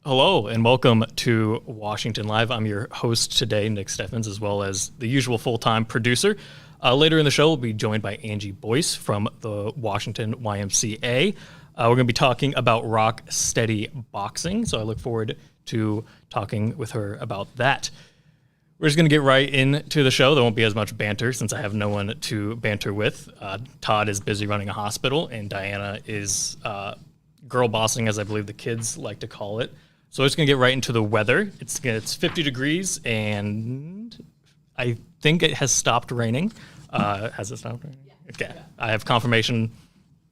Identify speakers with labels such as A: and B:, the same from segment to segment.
A: Hello and welcome to Washington Live. I'm your host today, Nick Steffens, as well as the usual full-time producer. Later in the show, we'll be joined by Angie Boyse from the Washington YMCA. We're going to be talking about rock steady boxing, so I look forward to talking with her about that. We're just going to get right into the show. There won't be as much banter since I have no one to banter with. Todd is busy running a hospital, and Diana is girl bossing, as I believe the kids like to call it. So we're just going to get right into the weather. It's 50 degrees, and I think it has stopped raining. Has it stopped raining? Yeah. Okay. Yeah. I have confirmation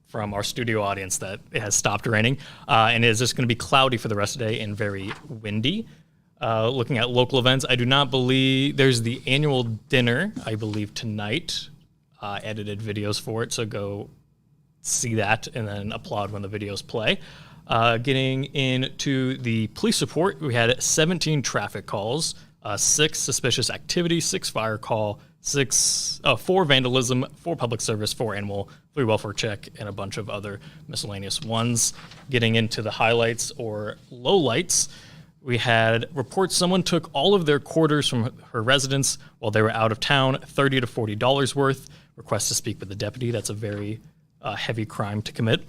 A: from our studio audience that it has stopped raining, and it is just going to be cloudy for the rest of the day and very windy. Looking at local events, I do not believe there's the annual dinner, I believe, tonight. Edited videos for it, so go see that and then applaud when the videos play. Getting into the police report, we had 17 traffic calls, 6 suspicious activity, 6 fire call, 4 vandalism, 4 public service, 4 animal, 3 welfare check, and a bunch of other miscellaneous ones. Getting into the highlights or lowlights, we had reports someone took all of their quarters from her residence while they were out of town, $30 to $40 worth. Request to speak with the deputy. That's a very heavy crime to commit.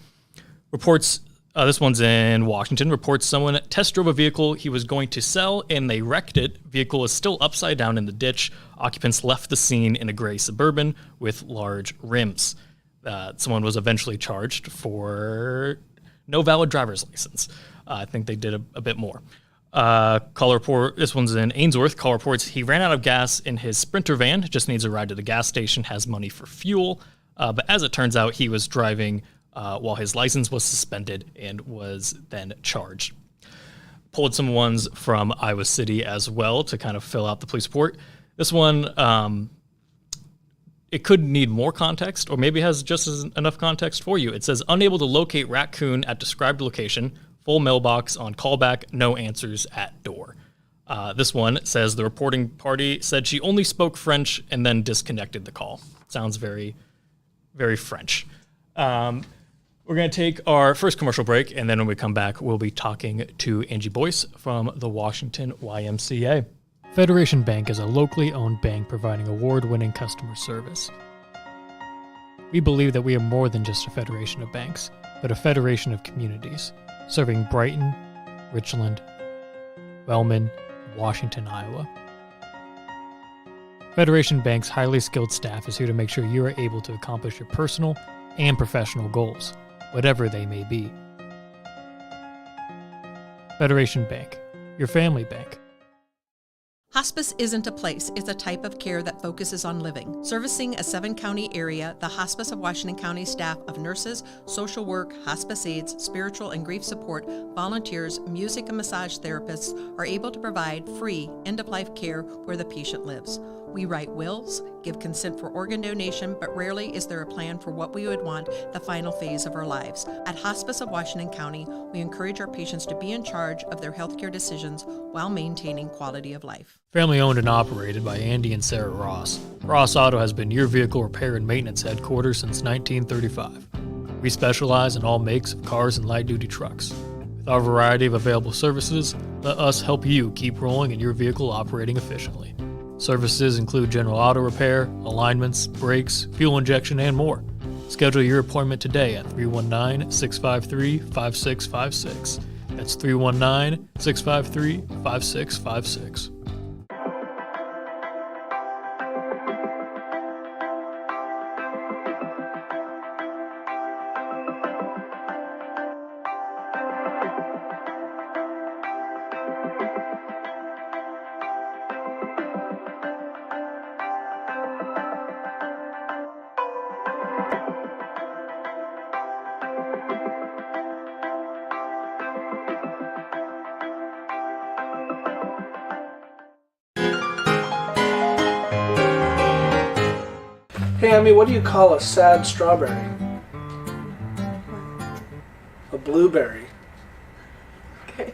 A: Reports, this one's in Washington, reports someone test drove a vehicle he was going to sell and they wrecked it. Vehicle is still upside down in the ditch. Occupants left the scene in a gray Suburban with large rims. Someone was eventually charged for no valid driver's license. I think they did a bit more. Call report, this one's in Ainsworth. Call reports he ran out of gas in his Sprinter van, just needs a ride to the gas station, has money for fuel. But as it turns out, he was driving while his license was suspended and was then charged. Pulled some ones from Iowa City as well to kind of fill out the police report. This one, it could need more context or maybe has just enough context for you. It says, unable to locate raccoon at described location, full mailbox on callback, no answers at door. This one says the reporting party said she only spoke French and then disconnected the call. Sounds very, very French. We're going to take our first commercial break, and then when we come back, we'll be talking to Angie Boyse from the Washington YMCA. Federation Bank is a locally owned bank providing award-winning customer service. We believe that we are more than just a federation of banks, but a federation of communities, serving Brighton, Richland, Wellman, and Washington, Iowa. Federation Bank's highly skilled staff is here to make sure you are able to accomplish your personal and professional goals, whatever they may be. Federation Bank, your family bank.
B: Hospice isn't a place, it's a type of care that focuses on living. Servicing a 7-county area, the Hospice of Washington County staff of nurses, social work, hospice aides, spiritual and grief support, volunteers, music and massage therapists are able to provide free end-of-life care where the patient lives. We write wills, give consent for organ donation, but rarely is there a plan for what we would want the final phase of our lives. At Hospice of Washington County, we encourage our patients to be in charge of their healthcare decisions while maintaining quality of life.
A: Family owned and operated by Andy and Sarah Ross. Ross Auto has been your vehicle repair and maintenance headquarters since 1935. We specialize in all makes of cars and light-duty trucks. With our variety of available services, let us help you keep rolling and your vehicle operating efficiently. Services include general auto repair, alignments, brakes, fuel injection, and more. Schedule your appointment today at 319-653-5656. That's 319-653-5656.
C: Hey, Amy, what do you call a sad strawberry? A blueberry.
B: Okay.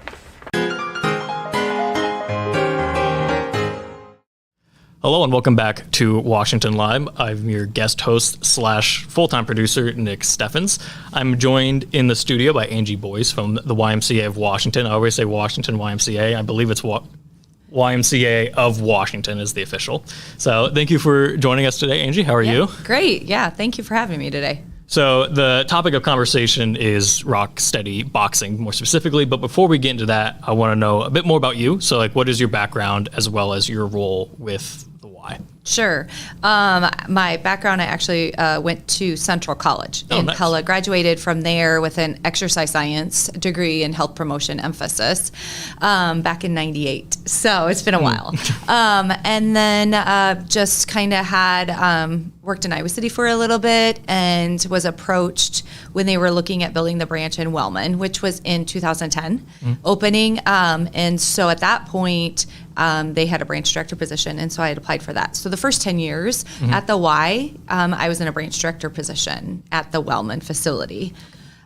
A: Hello and welcome back to Washington Live. I'm your guest host / full-time producer, Nick Steffens. I'm joined in the studio by Angie Boyse from the YMCA of Washington. I always say Washington YMCA. I believe it's YMCA of Washington is the official. So thank you for joining us today, Angie. How are you?
D: Great. Yeah. Thank you for having me today.
A: So the topic of conversation is rock steady boxing more specifically. But before we get into that, I want to know a bit more about you. So what is your background as well as your role with the Y?
D: Sure. My background, I actually went to Central College in
A: nice.
D: Pella, graduated from there with an exercise science degree and health promotion emphasis back in '98. So it's been a while. And then just kind of had worked in Iowa City for a little bit and was approached when they were looking at building the branch in Wellman, which was in 2010 opening. And so at that point, they had a branch director position, and so I had applied for that. So the first 10 years at the Y, I was in a branch director position at the Wellman facility.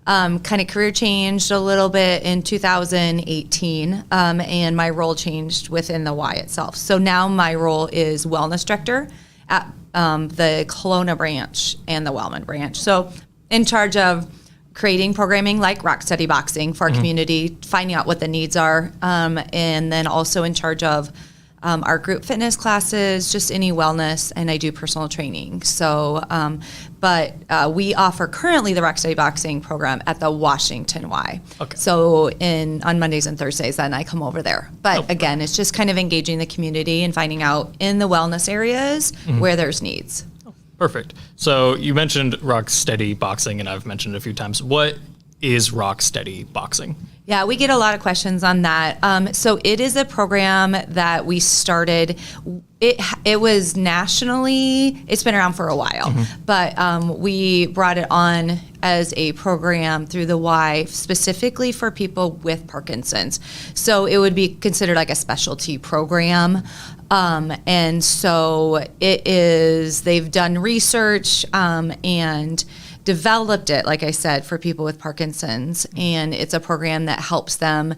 D: Kind of career changed a little bit in 2018, and my role changed within the Y itself. So now my role is wellness director at the Kelowna branch and the Wellman branch. So in charge of creating programming like Rock Steady Boxing for our community, finding out what the needs are, and then also in charge of our group fitness classes, just any wellness, and I do personal training. So, but we offer currently the Rock Steady Boxing program at the Washington Y.
A: Okay.
D: So on Mondays and Thursdays, then I come over there. But again, it's just kind of engaging the community and finding out in the wellness areas where there's needs.
A: Perfect. So you mentioned Rock Steady Boxing, and I've mentioned it a few times. What is Rock Steady Boxing?
D: Yeah, we get a lot of questions on that. So it is a program that we started. It was nationally, it's been around for a while, but we brought it on as a program through the Y specifically for people with Parkinson's. So it would be considered like a specialty program. And so it is, they've done research and developed it, like I said, for people with Parkinson's. And it's a program that helps them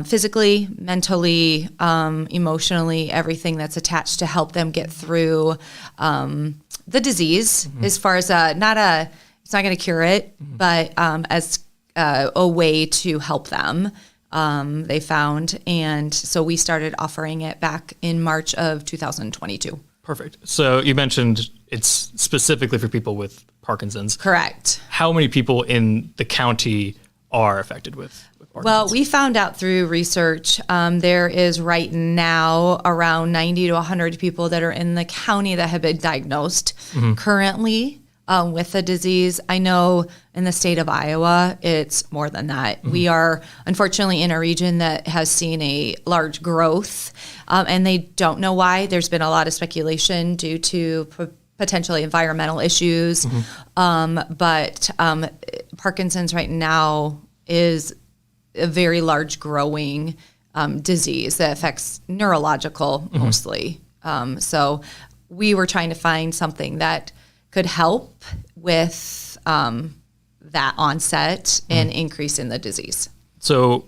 D: physically, mentally, emotionally, everything that's attached to help them get through the disease as far as it's not going to cure it, but as a way to help them. They found, and so we started offering it back in March of 2022.
A: Perfect. So you mentioned it's specifically for people with Parkinson's.
D: Correct.
A: How many people in the county are affected with Parkinson's?
D: Well, we found out through research, there is right now around 90 to 100 people that are in the county that have been diagnosed currently with the disease. I know in the state of Iowa, it's more than that. We are unfortunately in a region that has seen a large growth, and they don't know why. There's been a lot of speculation due to potentially environmental issues, but Parkinson's right now is a very large growing disease that affects neurological mostly. So we were trying to find something that could help with that onset and increase in the disease.
A: So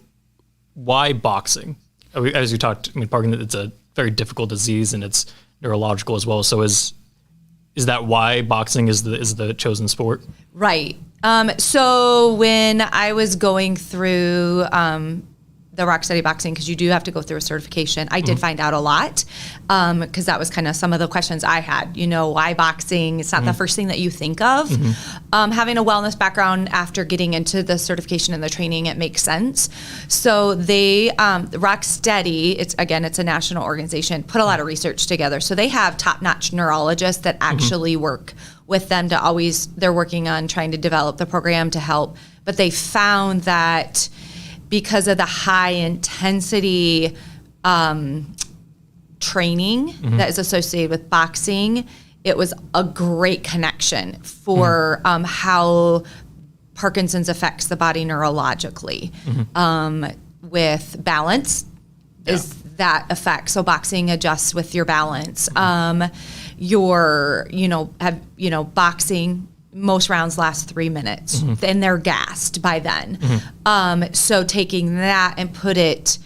A: why boxing? As you talked, Parkinson's, it's a very difficult disease and it's neurological as well. So is that why boxing is the chosen sport? Right.
D: So when I was going through the Rock Steady Boxing, because you do have to go through a certification, I did find out a lot, because that was kind of some of the questions I had. Why boxing? It's not the first thing that you think of. Having a wellness background after getting into the certification and the training, it makes sense. So they, Rock Steady, it's a national organization, put a lot of research together. So they have top-notch neurologists that actually work with them they're working on trying to develop the program to help. But they found that because of the high intensity training that is associated with boxing, it was a great connection for how Parkinson's affects the body neurologically. With balance is that effect. So boxing adjusts with your balance. Boxing, most rounds last 3 minutes, and they're gassed by then. So taking that and put it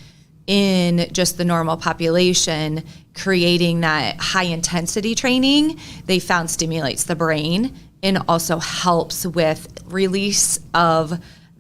D: in just the normal population, creating that high intensity training, they found stimulates the brain and also helps with release of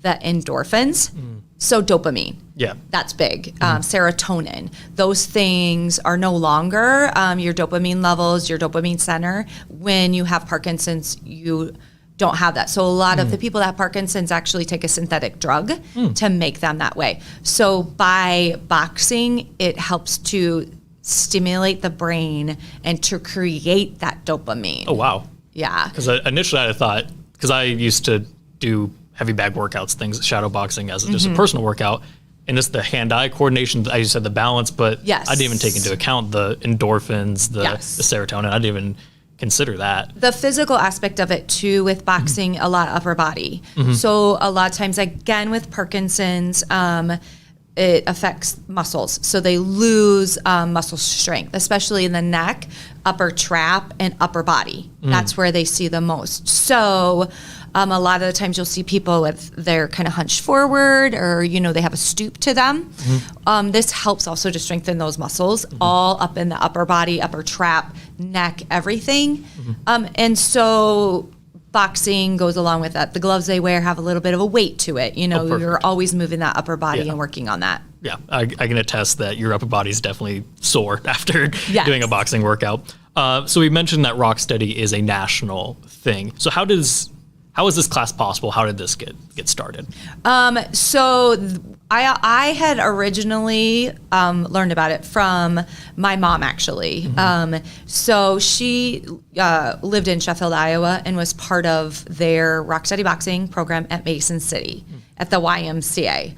D: the endorphins. So dopamine.
A: Yeah.
D: That's big. Serotonin. Those things are no longer your dopamine levels, your dopamine center. When you have Parkinson's, you don't have that. So a lot of the people that have Parkinson's actually take a synthetic drug to make them that way. So by boxing, it helps to stimulate the brain and to create that dopamine.
A: Oh, wow.
D: Yeah.
A: Because initially I thought, because I used to do heavy bag workouts, things, shadow boxing as just a personal workout, and just the hand-eye coordination, I just said the balance, but
D: Yes.
A: I didn't even take into account the endorphins, the
D: Yes.
A: serotonin. I didn't even consider that.
D: The physical aspect of it too, with boxing, a lot upper body. So a lot of times, again, with Parkinson's, it affects muscles. So they lose muscle strength, especially in the neck, upper trap, and upper body. That's where they see the most. So a lot of the times you'll see people with their kind of hunched forward, or, they have a stoop to them. This helps also to strengthen those muscles all up in the upper body, upper trap, neck, everything. And so boxing goes along with that. The gloves they wear have a little bit of a weight to it.
A: Perfect.
D: You're always moving that upper body
A: Yeah.
D: and working on that.
A: Yeah, I can attest that your upper body is definitely sore after
D: Yes.
A: doing a boxing workout. So we mentioned that Rocksteady is a national thing. So how is this class possible? How did this get started?
D: I had originally learned about it from my mom, actually. So she lived in Sheffield, Iowa, and was part of their Rocksteady boxing program at Mason City at the YMCA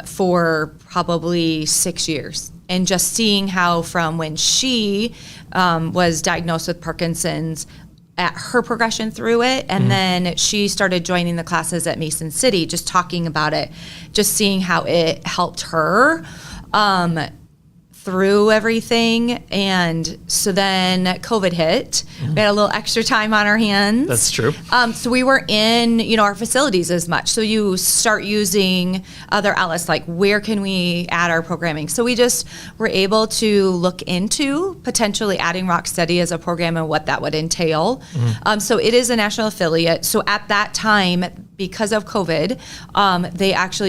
D: for probably 6 years. And just seeing how from when she was diagnosed with Parkinson's, at her progression through it, and then she started joining the classes at Mason City, just talking about it, just seeing how it helped her through everything. And so then COVID hit. We had a little extra time on our hands.
A: That's true.
D: So we were in, our facilities as much. So you start using other outlets, like where can we add our programming? So we just were able to look into potentially adding Rocksteady as a program and what that would entail. So it is a national affiliate. So at that time, because of COVID,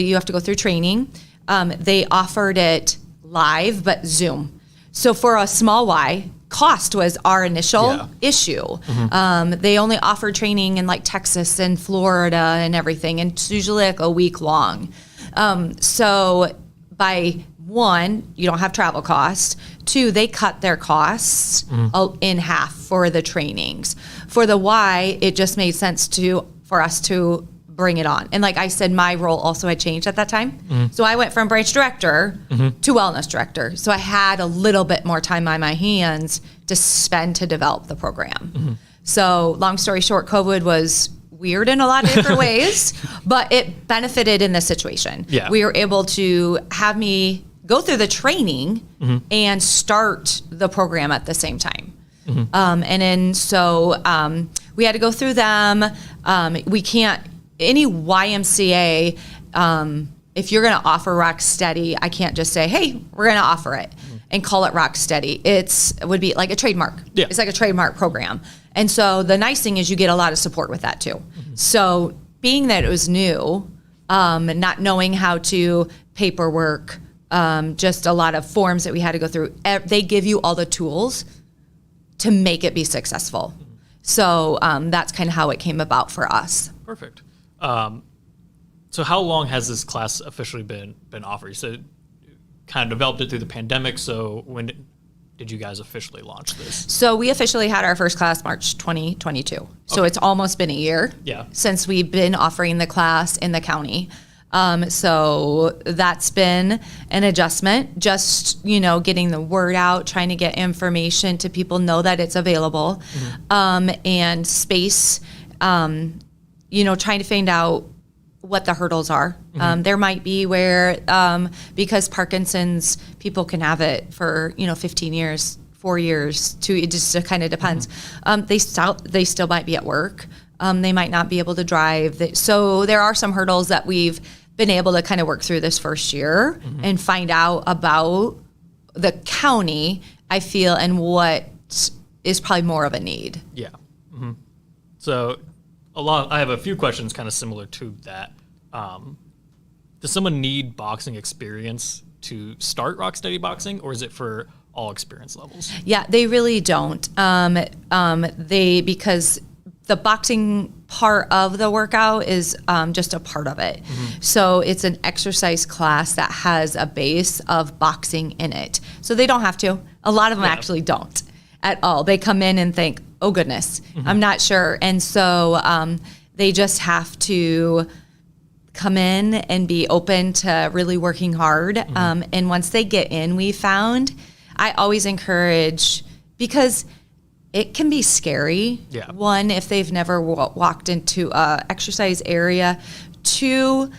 D: you have to go through training. They offered it live, but Zoom. So for a small Y, cost was our initial issue. They only offer training in like Texas and Florida and everything, and it's usually like a week long. So by one, you don't have travel costs. Two, they cut their costs in half for the trainings. For the Y, it just made sense for us to bring it on. And like I said, my role also had changed at that time. So I went from branch director to wellness director. So I had a little bit more time on my hands to spend to develop the program. So long story short, COVID was weird in a lot of different ways, but it benefited in this situation.
A: Yeah.
D: We were able to have me go through the training and start the program at the same time. So we had to go through them. We can't, any YMCA, if you're going to offer Rocksteady, I can't just say, hey, we're going to offer it and call it Rocksteady. It would be like a trademark.
A: Yeah.
D: It's like a trademark program. And so the nice thing is you get a lot of support with that too. So being that it was new, not knowing how to paperwork, just a lot of forms that we had to go through, they give you all the tools to make it be successful. So that's kind of how it came about for us.
A: Perfect. So how long has this class officially been offered? You said kind of developed it through the pandemic. So when did you guys officially launch this?
D: So we officially had our first class March 2022. So it's almost been a year since we've been offering the class in the county. So that's been an adjustment, just, getting the word out, trying to get information to people, know that it's available, and space, trying to find out what the hurdles are. There might be where, because Parkinson's, people can have it for, 15 years, 4 years, it just kind of depends. They still might be at work. They might not be able to drive. So there are some hurdles that we've been able to kind of work through this first year and find out about the county, I feel, and what is probably more of a need.
A: Yeah. So I have a few questions kind of similar to that. Does someone need boxing experience to start Rocksteady Boxing, or is it for all experience levels?
D: Yeah, they really don't. Because the boxing part of the workout is just a part of it. So it's an exercise class that has a base of boxing in it. So they don't have to. A lot of them actually don't at all. They come in and think, oh goodness, I'm not sure. And so they just have to come in and be open to really working hard. And once they get in, we found, I always encourage, because it can be scary.
A: Yeah.
D: One, if they've never walked into a exercise area. Two,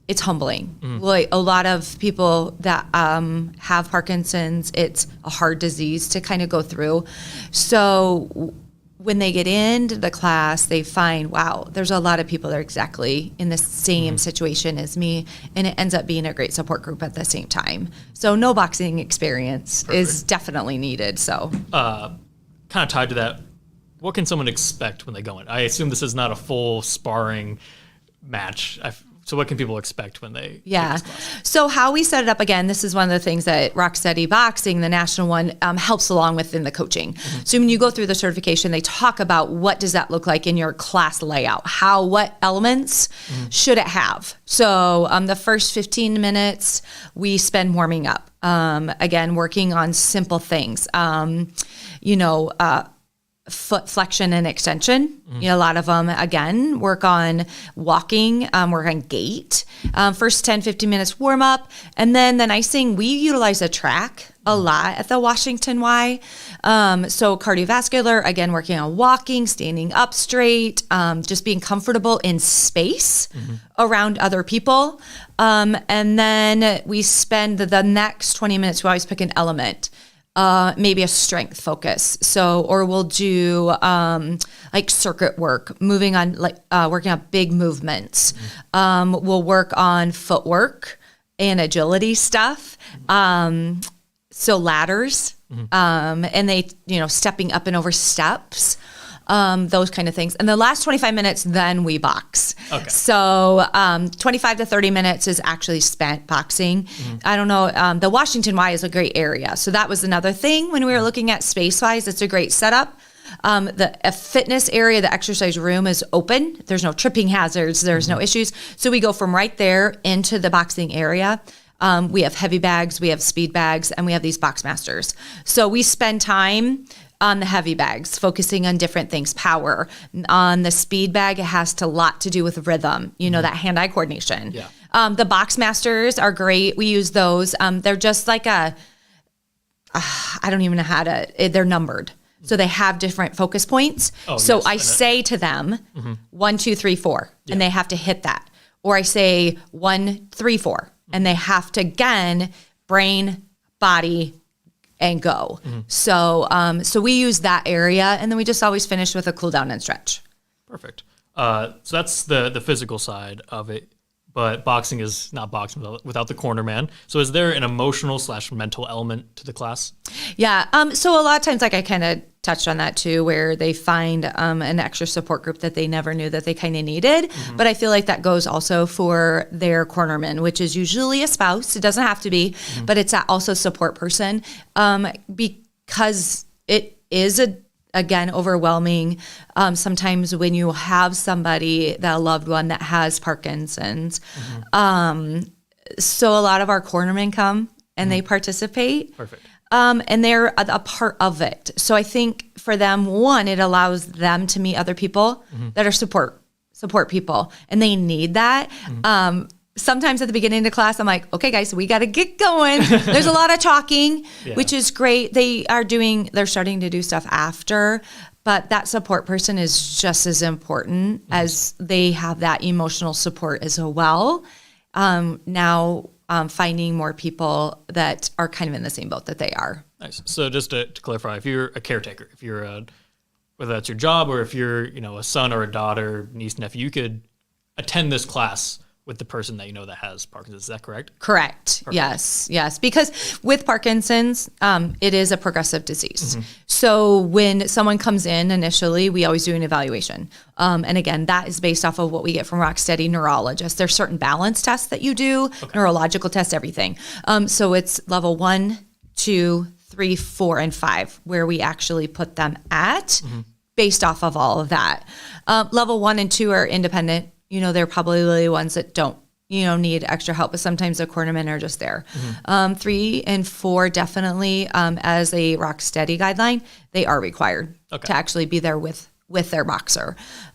D: it's humbling. Like a lot of people that have Parkinson's, it's a hard disease to kind of go through. So when they get into the class, they find, wow, there's a lot of people that are exactly in the same situation as me, and it ends up being a great support group at the same time. So no boxing experience is definitely needed. So
A: kind of tied to that, what can someone expect when they go in? I assume this is not a full sparring match. So what can people expect when they take this class?
D: So how we set it up, again, this is one of the things that Rocksteady Boxing, the national one, helps along with in the coaching. So when you go through the certification, they talk about what does that look like in your class layout? What elements should it have? So the first 15 minutes, we spend warming up. Again, working on simple things. Foot flexion and extension. A lot of them, again, work on walking, work on gait. First 10, 15 minutes warm up. And then the nice thing, we utilize a track a lot at the Washington Y. So cardiovascular, again, working on walking, standing up straight, just being comfortable in space around other people. And then we spend the next 20 minutes, we always pick an element. Maybe a strength focus. So, or we'll do like circuit work, moving on, working on big movements. We'll work on footwork and agility stuff. So ladders, and they, stepping up and over steps. Those kind of things. And the last 25 minutes, then we box. Okay. So 25 to 30 minutes is actually spent boxing. I don't know. The Washington Y is a great area. So that was another thing when we were looking at space-wise. It's a great setup. The fitness area, the exercise room is open. There's no tripping hazards. There's no issues. So we go from right there into the boxing area. We have heavy bags, we have speed bags, and we have these box masters. So we spend time on the heavy bags, focusing on different things, power. On the speed bag, it has a lot to do with rhythm, that hand-eye coordination. Yeah. The box masters are great. We use those. They're just like I don't even know they're numbered. So they have different focus points. Oh, so yes, I say to them, 1, 2, 3, 4, and they have to hit that. Or I say 1, 3, 4, and they have to, again, brain, body, and go. So we use that area, and then we just always finish with a cool down and stretch.
A: Perfect. So that's the physical side of it, but boxing is not boxing without the corner man. So is there an emotional / mental element to the class? Yeah.
D: So a lot of times, like I kind of touched on that too, where they find an extra support group that they never knew that they kind of needed. But I feel like that goes also for their cornerman, which is usually a spouse. It doesn't have to be, but it's also a support person, because it is again, overwhelming. Sometimes when you have somebody, a loved one that has Parkinson's. So a lot of our cornermen come and they participate. Perfect. And they're a part of it. So I think for them, one, it allows them to meet other people that are support people, and they need that. Sometimes at the beginning of the class, I'm like, okay, guys, we got to get going. There's a lot of talking, which is great. They're starting to do stuff after, but that support person is just as important as they have that emotional support as well. Now, finding more people that are kind of in the same boat that they are.
A: Nice. So just to clarify, if you're a caretaker, if you're whether that's your job or if you're, a son or a daughter, niece, nephew, you could attend this class with the person that you know that has Parkinson's. Is that correct?
D: Correct. Perfect. Yes. Because with Parkinson's, it is a progressive disease. So when someone comes in initially, we always do an evaluation. And again, that is based off of what we get from Rocksteady neurologists. There's certain balance tests that you do, neurological tests, everything. So it's level 1, 2, 3, 4, and 5, where we actually put them at based off of all of that. Level 1 and 2 are independent. They're probably the ones that don't, need extra help, but sometimes the cornermen are just there. 3 and 4, definitely, as a Rocksteady guideline, they are required to actually be there with their boxer.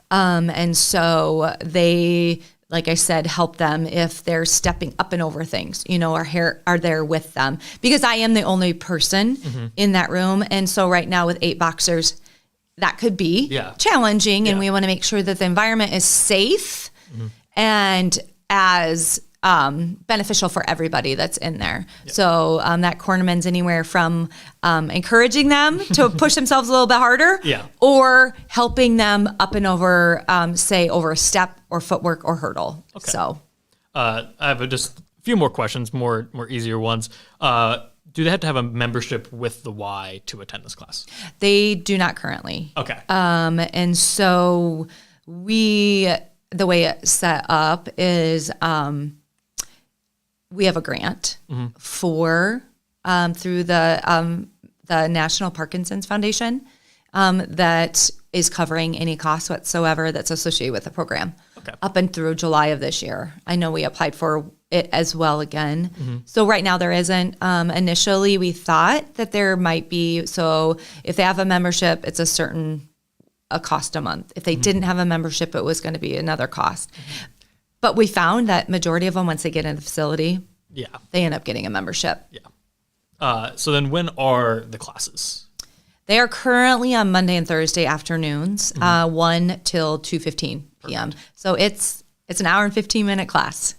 D: And so they, like I said, help them if they're stepping up and over things, are there with them. Because I am the only person in that room. And so right now with 8 boxers, that could be challenging. And we want to make sure that the environment is safe and as beneficial for everybody that's in there. So that cornerman's anywhere from encouraging them to push themselves a little bit harder or helping them up and over, say, over a step or footwork or hurdle. So
A: I have just a few more questions, more easier ones. Do they have to have a membership with the Y to attend this class?
D: They do not currently.
A: Okay.
D: And so the way it's set up is we have a grant for through the National Parkinson's Foundation that is covering any costs whatsoever that's associated with the program up and through July of this year. I know we applied for it as well again. So right now there isn't. Initially we thought that there might be, so if they have a membership, it's a cost a month. If they didn't have a membership, it was going to be another cost. But we found that majority of them, once they get in the facility, they end up getting a membership.
A: So then when are the classes?
D: They are currently on Monday and Thursday afternoons, 1 till 2:15 p.m. So it's an hour and 15-minute class.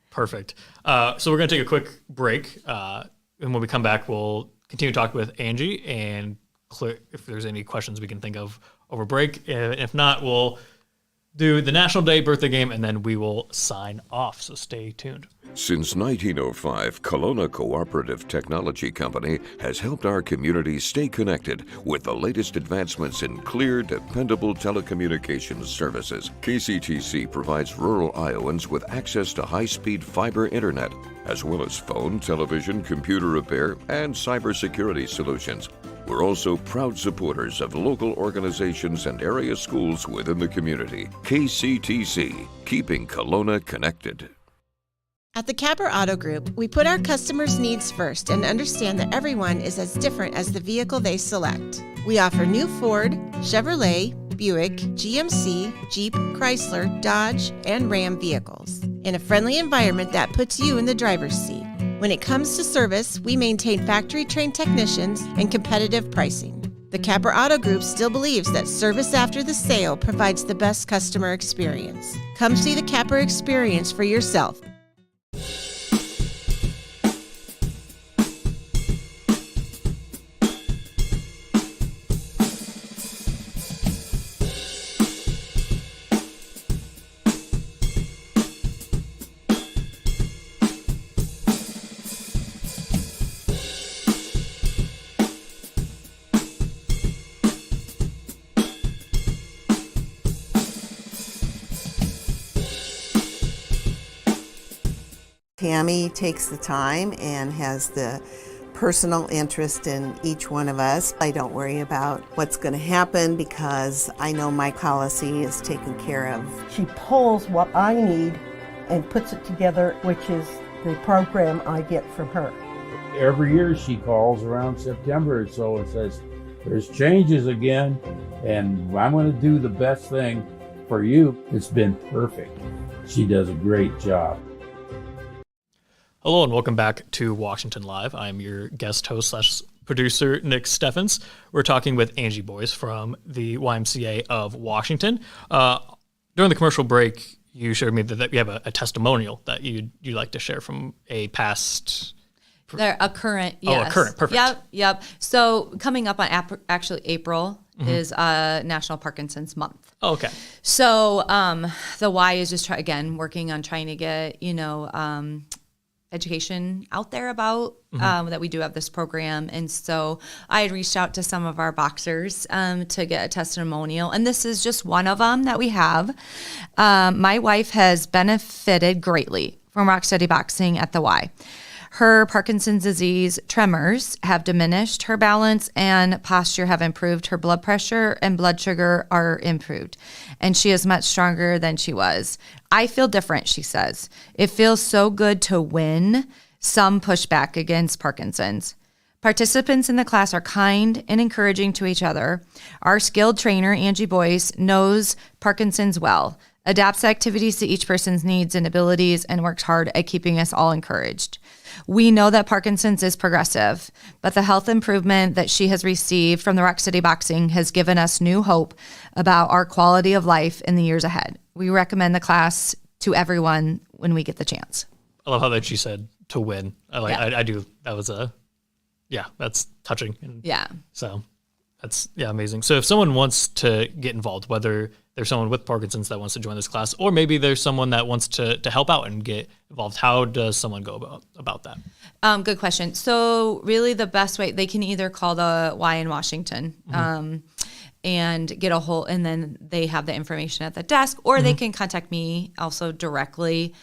A: Perfect. So we're going to take a quick break. And when we come back, we'll continue to talk with Angie and if there's any questions we can think of over break. If not, we'll do the National Day birthday game, and then we will sign off. So stay tuned.
E: Since 1905, Kelowna Cooperative Technology Company has helped our community stay connected with the latest advancements in clear, dependable telecommunications services. KCTC provides rural Iowans with access to high-speed fiber internet, as well as phone, television, computer repair, and cybersecurity solutions. We're also proud supporters of local organizations and area schools within the community. KCTC, keeping Kelowna connected.
F: At the Capper Auto Group, we put our customers' needs first and understand that everyone is as different as the vehicle they select. We offer new Ford, Chevrolet, Buick, GMC, Jeep, Chrysler, Dodge, and Ram vehicles in a friendly environment that puts you in the driver's seat. When it comes to service, we maintain factory-trained technicians and competitive pricing. The Capper Auto Group still believes that service after the sale provides the best customer experience. Come see the Capper experience for yourself.
G: Tammy takes the time and has the personal interest in each one of us. I don't worry about what's going to happen because I know my policy is taken care of.
H: She pulls what I need and puts it together, which is the program I get from her.
I: Every year she calls around September or so and says, there's changes again, and I'm going to do the best thing for you. It's been perfect. She does a great job.
A: Hello and welcome back to Washington Live. I'm your guest host / producer, Nick Steffens. We're talking with Angie Boyse from the YMCA of Washington. During the commercial break, you showed me that you have a testimonial that you'd like to share from a past...
D: A current, yes.
A: Oh, a current, perfect.
D: Yep. So coming up on actually April is National Parkinson's Month.
A: Oh, okay.
D: So the Y is just working on trying to get education out there about that we do have this program. And so I had reached out to some of our boxers to get a testimonial, and this is just one of them that we have. My wife has benefited greatly from Rocksteady Boxing at the Y. Her Parkinson's disease tremors have diminished, her balance and posture have improved, her blood pressure and blood sugar are improved, and she is much stronger than she was. I feel different, she says. It feels so good to win some pushback against Parkinson's. Participants in the class are kind and encouraging to each other. Our skilled trainer, Angie Boyse, knows Parkinson's well, adapts activities to each person's needs and abilities, and works hard at keeping us all encouraged. We know that Parkinson's is progressive, but the health improvement that she has received from the Rocksteady Boxing has given us new hope about our quality of life in the years ahead. We recommend the class to everyone when we get the chance.
A: I love how that she said to win. I do. That was that's touching. And
D: yeah.
A: So that's amazing. So if someone wants to get involved, whether there's someone with Parkinson's that wants to join this class, or maybe there's someone that wants to help out and get involved, how does someone go about that?
D: Good question. So really the best way, they can either call the Y in Washington and get a hold, and then they have the information at the desk, or they can contact me also directly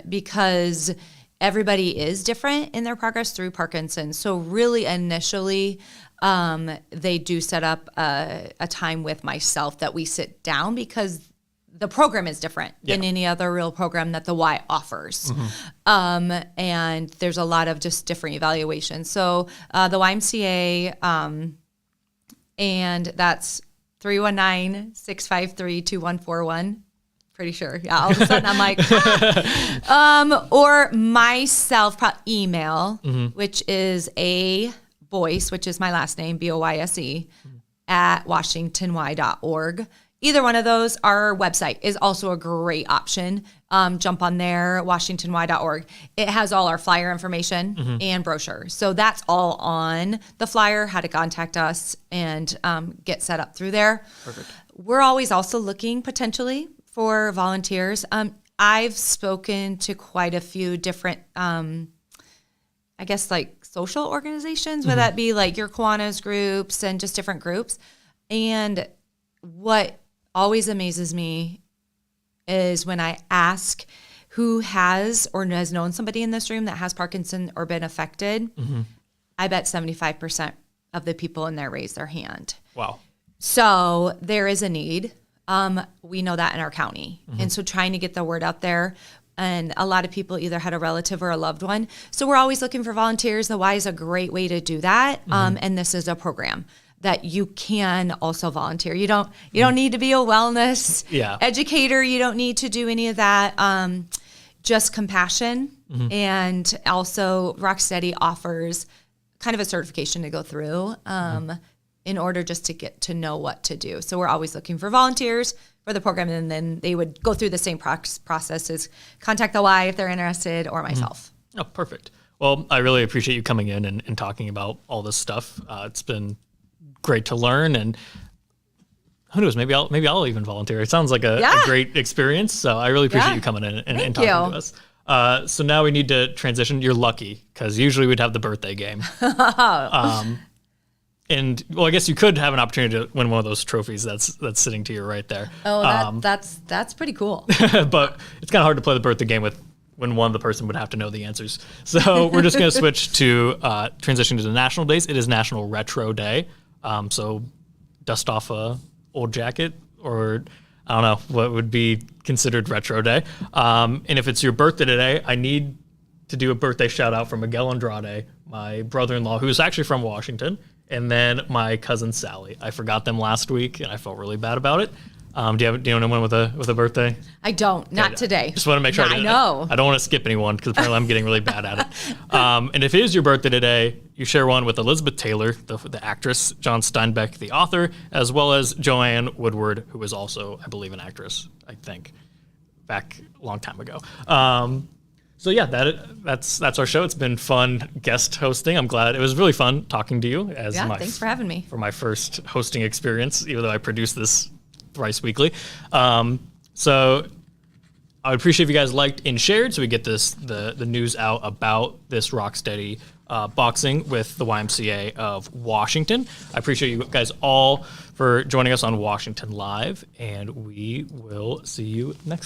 D: because everybody is different in their progress through Parkinson's. So really initially, they do set up a time with myself that we sit down because the program is different than any other real program that the Y offers. And there's a lot of just different evaluations. So the YMCA, and that's 319-653-2141. Pretty sure. Yeah, all of a sudden I'm like, or myself, email, which is Boyse, which is my last name, Boyse, at washingtony.org. Either one of those. Our website is also a great option. Jump on there, washingtony.org. It has all our flyer information and brochure. So that's all on the flyer, how to contact us and get set up through there.
A: Perfect.
D: We're always also looking potentially for volunteers. I've spoken to quite a few different, social organizations, whether that be like your Kiwanis groups and just different groups. And what always amazes me is when I ask who has or has known somebody in this room that has Parkinson or been affected, I bet 75% of the people in there raise their hand.
A: Wow.
D: So there is a need. We know that in our county. And so trying to get the word out there, and a lot of people either had a relative or a loved one. So we're always looking for volunteers. The Y is a great way to do that. And this is a program that you can also volunteer. You don't need to be a wellness educator. You don't need to do any of that. Just compassion. And also Rocksteady offers kind of a certification to go through in order just to get to know what to do. So we're always looking for volunteers for the program, and then they would go through the same process as contact the Y if they're interested, or myself.
A: Oh, perfect. Well, I really appreciate you coming in and talking about all this stuff. It's been great to learn, and who knows, maybe I'll even volunteer. It sounds like a great experience, so I really appreciate you coming in and talking to us. So now we need to transition. You're lucky, because usually we'd have the birthday game. And well, I guess you could have an opportunity to win one of those trophies that's sitting to your right there.
D: Oh, that's pretty cool.
A: But it's kind of hard to play the birthday game when the person would have to know the answers. So we're just going to switch to transition to the national days. It is National Retro Day. So dust off a old jacket, or I don't know what would be considered retro day. And if it's your birthday today, I need to do a birthday shout out for Miguel Andrade, my brother-in-law, who's actually from Washington. And then my cousin Sally. I forgot them last week, and I felt really bad about it. Do you know anyone with a birthday?
D: I don't. Not today.
A: Just want to make sure.
D: I know.
A: I don't want to skip anyone, because apparently I'm getting really bad at it. And if it is your birthday today, you share one with Elizabeth Taylor, the actress, John Steinbeck, the author, as well as Joanne Woodward, who was also, I believe, an actress, I think, back a long time ago. So yeah, that's our show. It's been fun guest hosting. I'm glad. It was really fun talking to you.
D: Thanks for having me.
A: For my first hosting experience, even though I produced this thrice weekly. So I would appreciate if you guys liked and shared so we get the news out about this Rocksteady boxing with the YMCA of Washington. I appreciate you guys all for joining us on Washington Live, and we will see you next